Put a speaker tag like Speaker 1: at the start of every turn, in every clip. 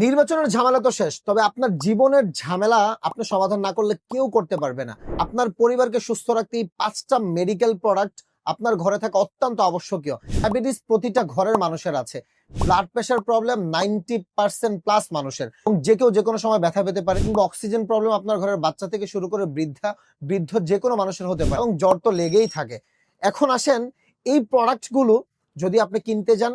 Speaker 1: নির্বাচনের ঝামেলা তো শেষ, তবে আপনার জীবনের ঝামেলা আপনি সমাধান না করলে কেউ করতে পারবে না। আপনার পরিবারকে সুস্থ রাখতে এই 5টা মেডিকেল প্রোডাক্ট আপনার ঘরে থাকা অত্যন্ত আবশ্যকীয়। ডায়াবেটিস প্রতিটা ঘরের মানুষের আছে। ব্লাড প্রেশার প্রবলেম 90% প্লাস মানুষের, এবং যে কেউ যে কোনো সময় ব্যথা পেতে পারে, কিংবা অক্সিজেন প্রবলেম আপনার ঘরের বাচ্চা থেকে শুরু করে বৃদ্ধ যে কোনো মানুষের হতে পারে, এবং জ্বর তো লেগেই থাকে। এখন আসেন, এই প্রোডাক্টগুলো যদি আপনি কিনতে যান,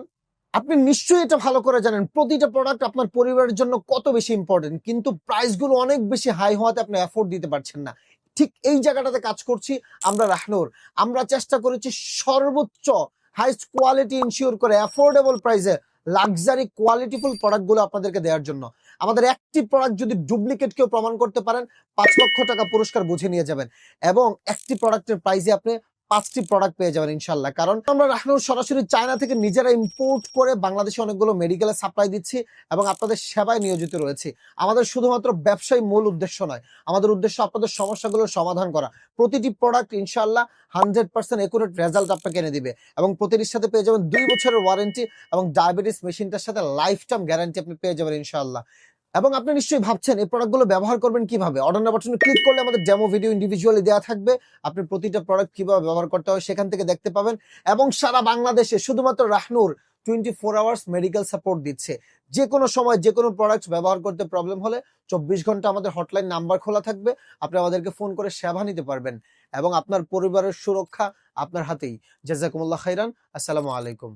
Speaker 1: আপনি নিশ্চয়ই এটা ভালো করে জানেন প্রতিটা প্রোডাক্ট আপনার পরিবারের জন্য কত বেশি ইম্পর্টেন্ট, কিন্তু প্রাইসগুলো অনেক বেশি হাই হওয়াতে আপনি অ্যাফোর্ড দিতে পারছেন না। ঠিক এই জায়গাটাতে কাজ করছি আমরা রাহনুর। আমরা চেষ্টা করেছি সর্বোচ্চ হাইস্ট কোয়ালিটি ইনশিওর করে অ্যাফোর্ডেবল প্রাইসে লাক্সারি কোয়ালিটিফুল প্রোডাক্টগুলো আপনাদেরকে দেওয়ার জন্য। আমাদের একটি প্রোডাক্ট যদি ডুপ্লিকেট কেউ প্রমাণ করতে পারেন, 5 লক্ষ টাকা পুরস্কার বুঝে নিয়ে যাবেন, এবং একটি প্রোডাক্টের প্রাইসে আপনি 5টি প্রোডাক্ট পেয়ে যাবেন ইনশাল্লাহ। কারণ আমরা রাহনুর সরাসরি চায়না থেকে নিজেরা ইম্পোর্ট করে বাংলাদেশে অনেকগুলো মেডিকেলে সাপ্লাই দিচ্ছি এবং আপনাদের সেবায় নিয়োজিত রয়েছি। আমাদের শুধুমাত্র ব্যবসায়ী মূল উদ্দেশ্য নয়, আমাদের উদ্দেশ্য আপনাদের সমস্যাগুলোর সমাধান করা। প্রতিটি প্রোডাক্ট ইনশাল্লাহ 100% একুরেট রেজাল্ট আপনাকে এনে দিবে, এবং প্রতিটির সাথে পেয়ে যাবেন 2 বছরের ওয়ারেন্টি, এবং ডায়াবেটিস মেশিনটার সাথে লাইফ টাইম গ্যারান্টি আপনি পেয়ে যাবেন ইনশাল্লাহ। এবং আপনি নিশ্চয়ই ভাবছেন এই প্রোডাক্টগুলো ব্যবহার করবেন কিভাবে। অর্ডার নাও বাটনে ক্লিক করলে আমাদের ডেমো ভিডিও ইন্ডিভিজুয়ালি দেওয়া থাকবে। আপনি প্রতিটা প্রোডাক্ট কিভাবে ব্যবহার করতে হয় সেখান থেকে দেখতে পাবেন, এবং সারা বাংলাদেশে শুধুমাত্র রাহনুর 24 আওয়ার্স মেডিকেল সাপোর্ট দিচ্ছে। যে কোনো সময় যে কোনো প্রোডাক্ট ব্যবহার করতে প্রবলেম হলে 24 ঘন্টা আমাদের হটলাইন নাম্বার খোলা থাকবে। আপনি আমাদেরকে ফোন করে সেবা নিতে পারবেন, এবং আপনার পরিবারের সুরক্ষা আপনার হাতেই। জাযাকুমুল্লাহ খাইরান। আসসালামু আলাইকুম।